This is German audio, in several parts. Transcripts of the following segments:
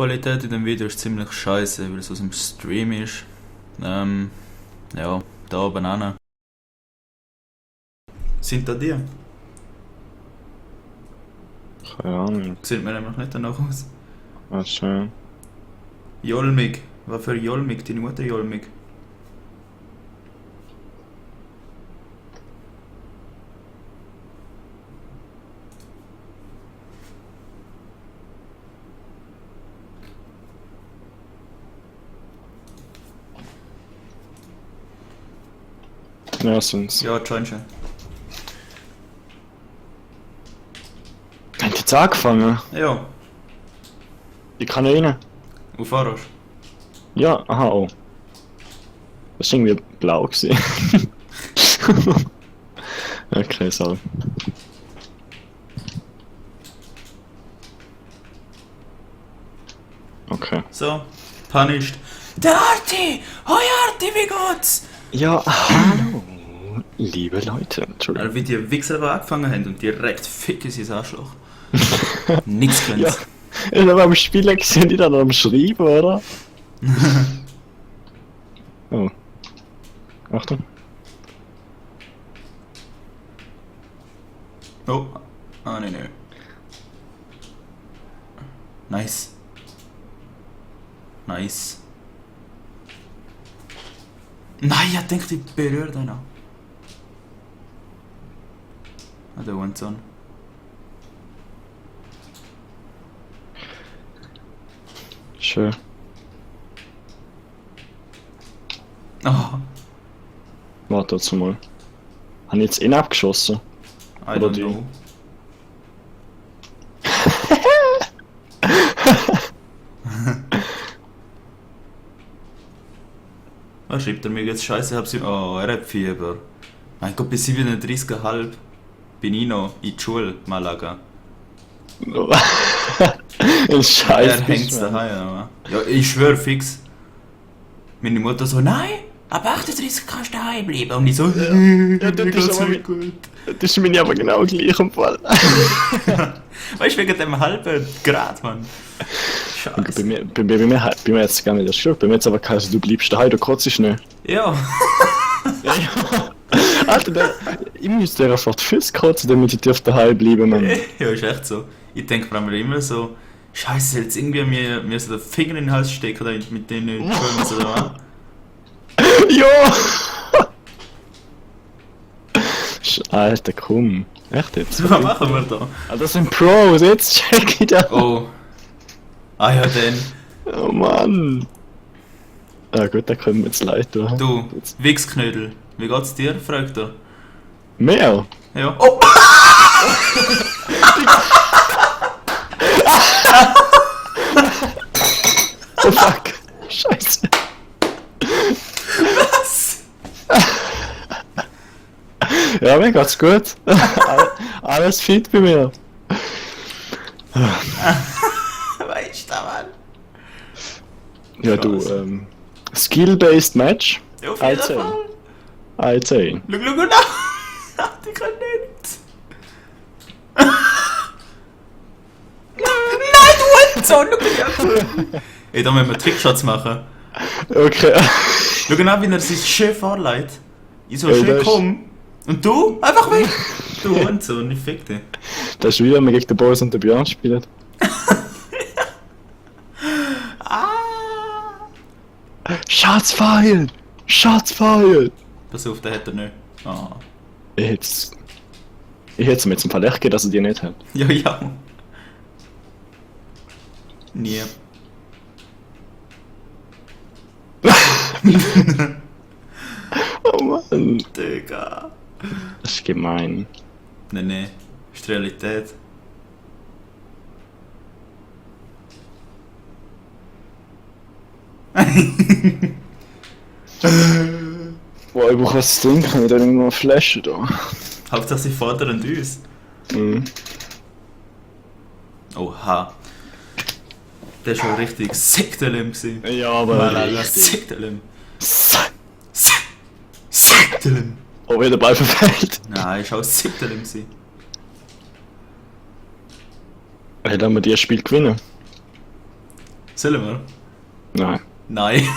Qualität in dem Video ist ziemlich scheiße, weil es aus dem Stream ist. Ja, da oben an. Sind da die? Keine Ahnung. Sieht mir nämlich nicht danach aus. Was schön. Jolmig. Was für Jolmig? Deine Mutter Jolmig. Ja, sind's. Ja, anscheinend schon. Haben die jetzt angefangen? Ja, Die Kanäle? auf Arsch. Ja, aha, oh. Das war irgendwie blau gewesen. Okay, sorry. Okay. So, punished. Der Arti! Hoi Arti, wie geht's? Ja, hallo, liebe Leute. Entschuldigung. Weil wie die Wichser aber angefangen haben und direkt ficken sie das Arschloch. Nix können Ja, sie. ich habe am Spielen gesehen, die dann am Schreiben, oder? Oh. Achtung. Oh. Ah, nein. Nice. Nice. Nein, ich denke, ich berühre den noch. Ah, der One-Zone. Schön. Oh, Warte jetzt mal. Haben ich jetzt ihn abgeschossen? I Oder don't die? know. Was schreibt er mir jetzt? Scheiße, hab sie. Oh, er hat Fieber. Mein Gott, bis 37,5 bin ich noch in die Schule, Malaga. Ein Scheiß. Er hängt's daheim, aber. Ja, ich schwör fix. Meine Mutter so, nein, ab 38 kannst du daheim bleiben. Und ich so, Ja, das mir ist geht's aber nicht gut. Das ist mir aber genau gleich im Fall. Weißt du, wegen dem halben Grad, Mann. Bei Scheiße. mir jetzt gar nicht das Schluck. Bei mir jetzt aber geheißen, du bleibst daheim, du kotzt nicht. Ja. Ja, ja. Alter, ich muss dir einfach die Füße kotzen, damit ich daheim bleiben Mann. Ja, ist echt so. Ich denke mir immer so, Scheiße, jetzt irgendwie mir so den Finger in den Hals stecken, da mit denen Schwimmen oder was. Ja! Alter, komm. Echt jetzt? Was machen wir da? Ah, das sind Pros, jetzt check ich das. Oh. Ah ja, dann. Oh Mann. Ah gut, da können wir jetzt leid tun. Du, Wichsknödel, wie geht's dir? Fragt er. Mehr? Ja. Oh! Oh fuck. Scheiße. Was? Ja, mir geht's gut. Alles fit bei mir. Weißt du, Mann? Ja, du, Scheiße. Skill-based Match. Ja, auf jeden I'd say. Fall. I'd say. Schau nach! Die können nicht. Nein, du Hurensohn! Schau mal. Ey, da müssen wir Trickshots machen. Okay. Schau genau, wie er sich schön vorleitet. Ich so Ey, schön das ist- komm. Und du? Einfach weg! Du Hurensohn, ich fick dich. Das ist wie wenn man gegen den Boris und den Björn spielt. Ah! Shots fired! Shots fired! Pass auf, der hat er nicht. Ah. Ich hätte mir jetzt ein paar Lech gegeben, dass er die nicht hat. Ja, ja. Nie. Oh Mann. Digga. Das ist gemein. Nee, ist die Realität. Boah, ich brauche was zu trinken, da irgendwo eine Flasche da. Hauptsache sie fordern uns. Mhm. Oha. Der ist schon richtig Sektelem gewesen. Ja, aber Malaga, richtig. Sektelem. Sektelem. Oh, wie der Ball verfällt. Nein, ist auch Sektelem gewesen. Hey, dann wir dieses Spiel gewinnen. Sollen wir? Nein. Nein.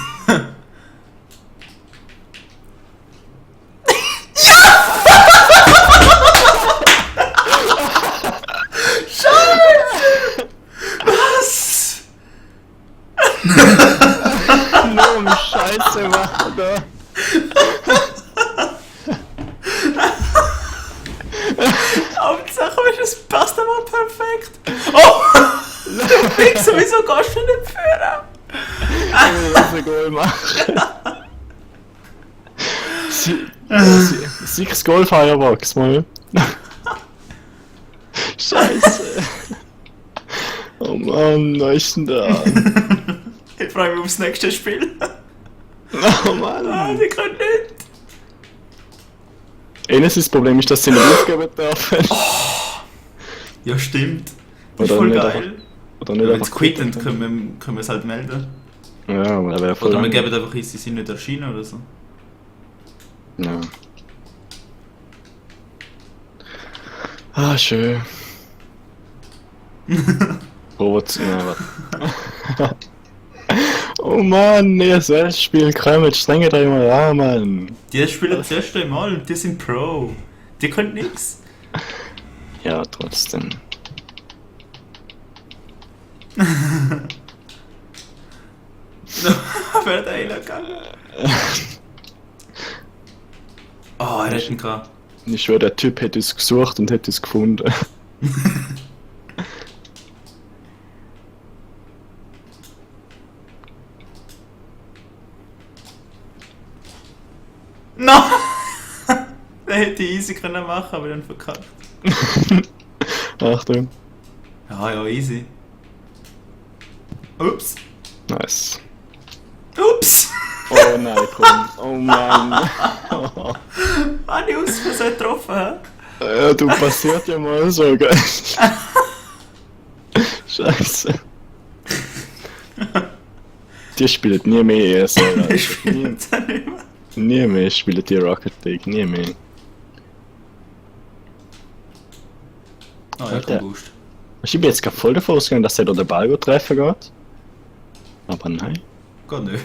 Was? Nur um Scheiße machen da. Hauptsache, es passt aber perfekt. Oh! Du Fixer, wieso gehst du nicht führen? Ich will das ein Goal machen. 6 Goal Firebox mal. Scheiße. Oh Mann, was ist denn da? Ich freue mich aufs nächste Spiel. Oh Mann. Ah, die können nicht. Eines Problem ist, dass sie nicht aufgeben dürfen. Ja, stimmt. Das ist Oder voll nicht geil. Oder Wenn nicht wir einfach jetzt quitten, können wir es halt melden. Ja, aber er wäre voll Oder wir lang. geben einfach ein, sie sind nicht erschienen oder so. Ja. Ah, schön. Robot, ja, warte. Oh Mann, ESL-Spiel, kommt, strenge da immer an, Mann. Die spielen das erste Mal, die sind Pro. Die können nix. Ja, trotzdem. Wer hat einen gegangen? Oh, er hat ihn gehabt. Ich schwöre, der Typ hätte es gesucht und hätte es gefunden. No! Der hätte easy können machen, aber dann verkackt. Achtung. Ja, ja, easy. Ups. Nice. Ups! Oh nein, komm. Oh Mann. Habe ich aus Versehen getroffen, hä? Ja, du passiert ja mal so, gell? Scheiße. Die spielen nie mehr ESL. Alter. Ich spiele jetzt auch nicht mehr. Nie mehr spielen die Rocket League, nie mehr. Oh, ja, Alter. kein Boost. Ich bin jetzt gerade voll davon ausgegangen, dass er da den Ball treffen geht. Aber nein. Geht nicht.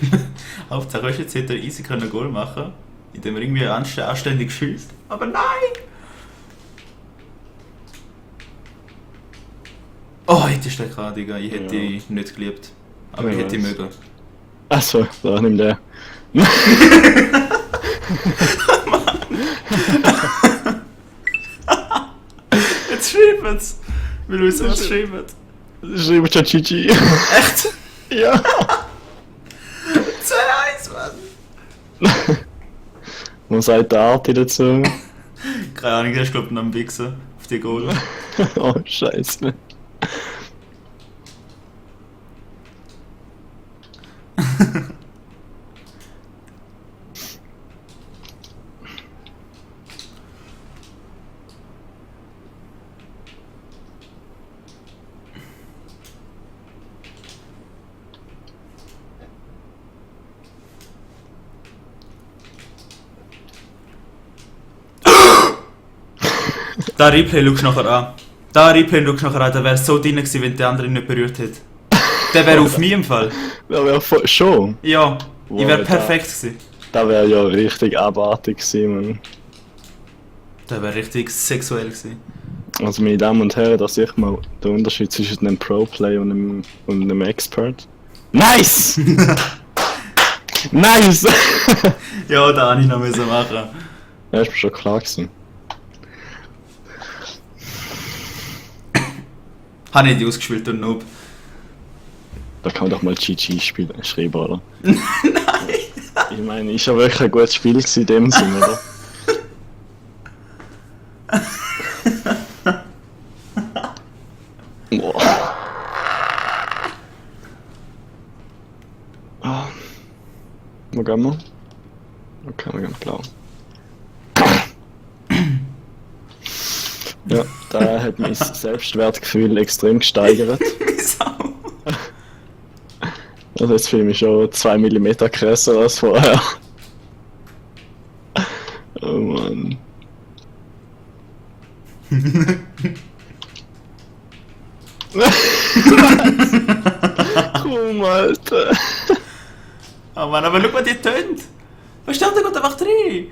Hauptsache, weißt du, jetzt hätte er easy können Goal machen, indem er irgendwie anständig schießt. Aber nein! Oh, hättest du den gehabt, Digga. Ich hätte Ja. ihn nicht geliebt. Aber Ja, ich hätte ihn weiß. mögen. Achso, da nimm der. Jetzt schreiben sie! Wir wissen, was schreiben. Schreibt schon GG. Echt? Ja. 2-1, Mann! Was sagt der Arti dazu? Keine Ahnung, der ist glaub ich noch am Wichsen auf die Goal. Oh, scheiße. Da Replay schaust du nachher an. Da Replay schaust du nachher an, der wäre so drin gewesen, wenn der andere ihn nicht berührt hätte. Der wäre auf mich im Fall. Ja, wäre voll. Schon? Ja, ich wäre Wow, perfekt gewesen. Das wäre ja richtig abartig gewesen, Mann. Der wäre richtig sexuell gewesen. Also, meine Damen und Herren, da seht mal den Unterschied zwischen einem Pro-Player und einem Expert. Nice! Nice! Ja, da habe ich noch müssen machen. Ja, ist mir schon klar gewesen. Habe ich nicht ausgespielt, du Noob. Da kann man doch mal GG spielen, schreiben, oder? Nein! Ich meine, ist ja wirklich ein gutes Spiel gewesen in dem Sinne, oder? Boah. Ah. Wo gehen wir? Okay, wir gehen blau. Ja, da hat mein Selbstwertgefühl extrem gesteigert. Wieso? Also jetzt fühle ich mich schon 2 mm krasser als vorher. Oh Mann. Oh Alter. Oh Mann, aber schau mal, die tönt. Was steht da gerade einfach drin?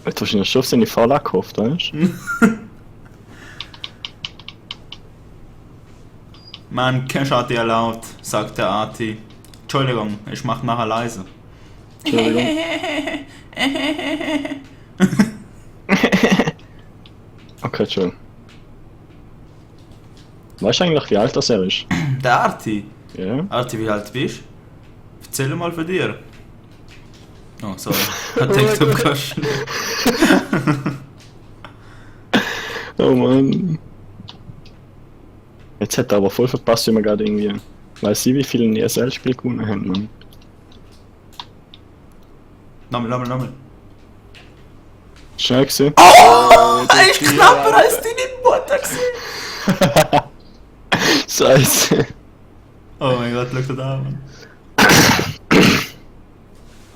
Jetzt hast du schon auf seine Vorlage gehofft, weißt du? Man, kein Schaut dir laut, sagt der Arti. Entschuldigung, ich mach nachher leise. Entschuldigung. Okay, Entschuldigung. Weißt du eigentlich, wie alt das er ist? Der Arti? Ja? Arti, wie alt bist du? Erzähl mal von dir. Oh, sorry. Hat denkt, du kannst. Oh Mann. Jetzt hat er aber voll verpasst, wie wir gerade irgendwie. Weiß ich, wie viele ESL-Spiele gewonnen haben, Mann. Nochmal. Schnell gesehen. Oh, der ist knapper als deine Mutter gewesen. Scheiße. Oh mein Gott, schau da an, Mann.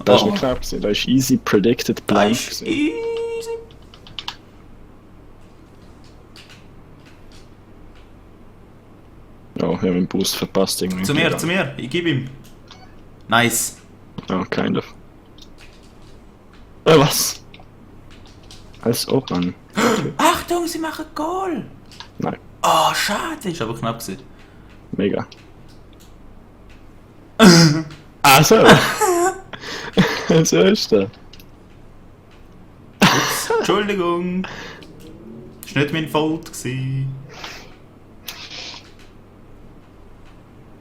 Das ist nicht knapp gewesen. Das ist easy predicted Das blank ist gewesen. easy. Ja, ich habe meinen Boost verpasst irgendwie. Zu mir, ich geb ihm. Nice. Ja, kind of. Was? Als ob, Mann. Achtung, sie machen Goal. Nein, Oh, schade, ist aber knapp gewesen. mega. Also. So ist der. Ups, Entschuldigung. Ist nicht mein Fault gewesen.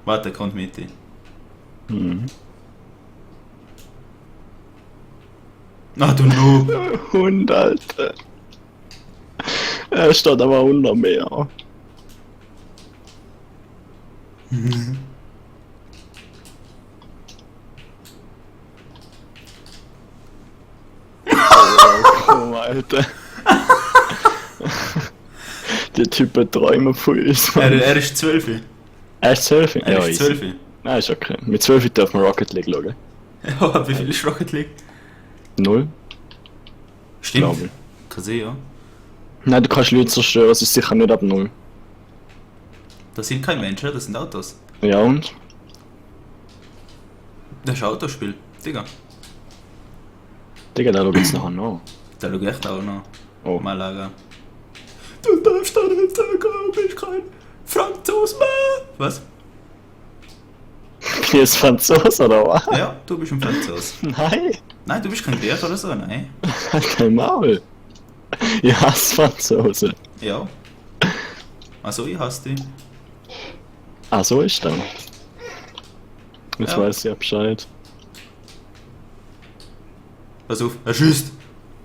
Warte, kommt mit. Mhm. Ah, du Noob. Hund, Alter. Er steht aber unter mir. Oh, Alter. Die Typen träumen von uns, Mann. Er ist 12. Er ist 12? Er ist easy. 12. Nein, ist okay. Mit 12 darf man Rocket League schauen. Ja, wie viel ist Rocket League? 0? Stimmt. Glaube ich. Kann sein, ja. Nein, du kannst Leute zerstören, es ist sicher nicht ab 0. Das sind keine Menschen, das sind Autos. Ja und? Das ist ein Autospiel, Digga. Digga, da schau jetzt nachher nach. Da schau ich echt auch noch. Oh. Malaga. Du darfst da nicht sagen, du bist kein Franzos mehr. Was? Wie ist Franzos oder was? Ja, du bist ein Franzos. Nein! Nein, du bist kein Grieche oder so, nein. Halt kein Maul! Ich hasse Franzosen. Ja. Also, ich hasse dich. Ah, so ist das. Jetzt Ja. weiß ich ja Bescheid. Pass auf, er schießt.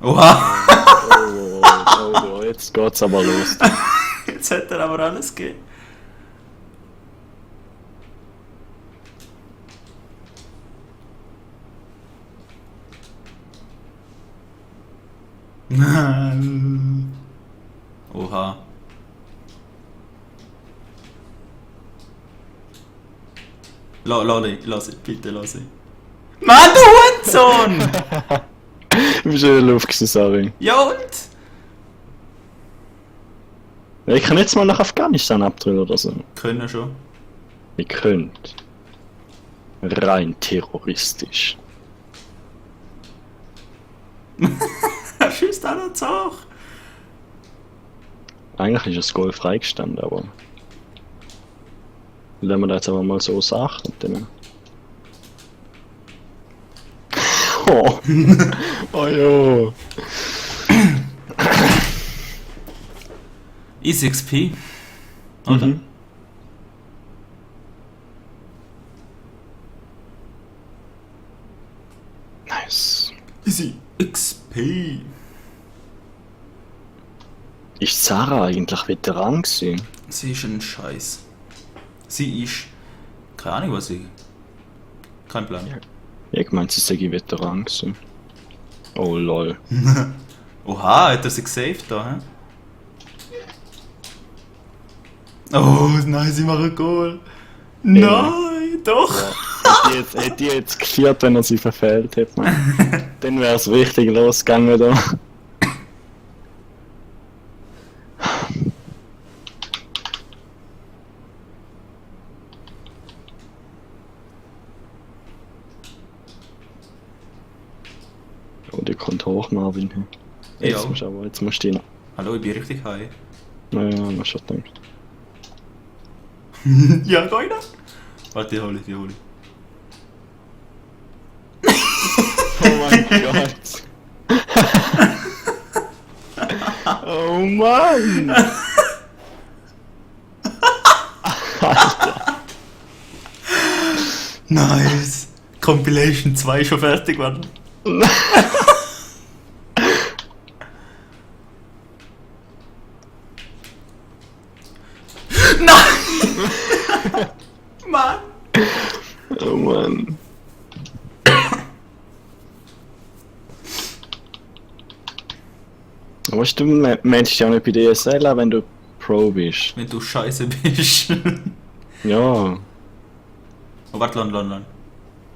Oha! Oh, jetzt geht's aber los. Jetzt hat er aber alles gegeben. Oha. Lass ihn, bitte lass ihn. Mann, du Hurensohn! Ich bin schon in der Luft gewesen, sorry. Ja und? Ja, ich kann jetzt mal nach Afghanistan abdrehen oder so. Können schon. Ihr könnt. Rein terroristisch. Er schießt auch noch zu hoch. Eigentlich ist das Goal freigestanden, aber. Wenn man da jetzt aber mal so sagt, dann. Oh! Oh jo! Easy XP. Oder? Mhm. Nice. Easy XP. Ist Sarah eigentlich Veteran gewesen? Sie ist ein Scheiß. Sie ist. Keine Ahnung, was sie. Kein Plan. Ich meinte, sie sei Veteran gewesen. Oh lol. Oha, hat er sie gesaved da, hä? Oh, nein, sie machen Goal. Nein, doch. Hätte ich jetzt gefeiert, wenn er sie verfehlt hätte, man. Dann wäre es richtig losgegangen da. Oh, die kommt hoch, Marvin. Ja. Jetzt musst du ihn. Hallo, ich bin richtig high. Naja, man schon gedacht. Ja, geh rein. Warte, die hole ich, die hole ich. Oh mein Gott. Oh Mann! Nice! Compilation 2 schon fertig geworden. Nein! Mann! Oh Mann. Weißt du, meinst ja nicht bei DSL, auch wenn du Pro bist. Wenn du scheiße bist. Ja. Oh, warte, lern.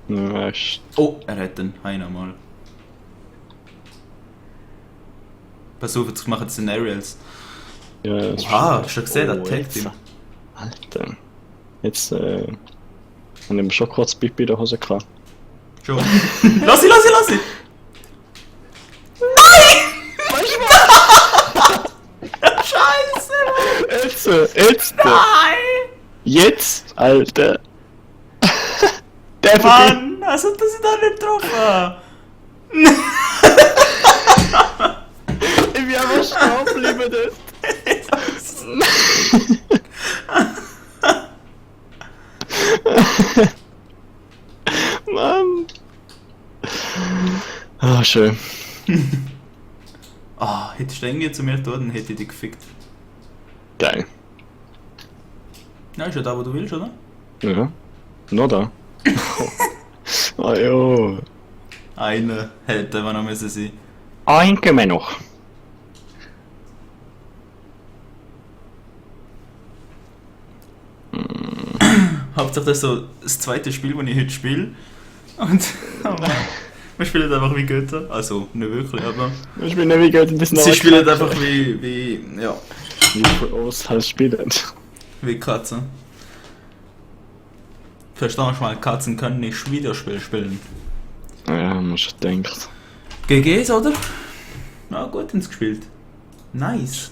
Ja, weißt Oh, er hat den. Hi nochmal. Pass auf, jetzt machen sie den Aerials. ja, das Oha, hast du gesehen, der Oh, taggt jetzt. ihm. Alter. Jetzt, habe ich mir schon kurz Pipi in der Hose gehabt. Schon. Lass ihn! Scheiße, Mann! Jetzt! Nein! Jetzt, Alter! Der Mann, also das ist doch nicht getroffen! Ich bin einfach stehen geblieben dort. Mann! Ah, schön. Ah, hättest du irgendwie zu mir getan, dann hätte ich dich gefickt. Geil. Ja, ist ja da, wo du willst, oder? Ja. Noch da. Ah jo. Einer hätte man noch müssen sein. Einen gehen wir noch. Hauptsache das ist so das zweite Spiel, das ich heute spiele. Und oh Mann, wir spielen einfach wie Götter. Also, nicht wirklich, aber. Ich bin nicht wie gut in das Sie spielen einfach wie Wie Pros halt spielen. wie Katzen. Verstehst du mal, Katzen können nicht Videospiel spielen. Ja, man schon denkt. GG's, oder? Na gut, ins gespielt. Nice.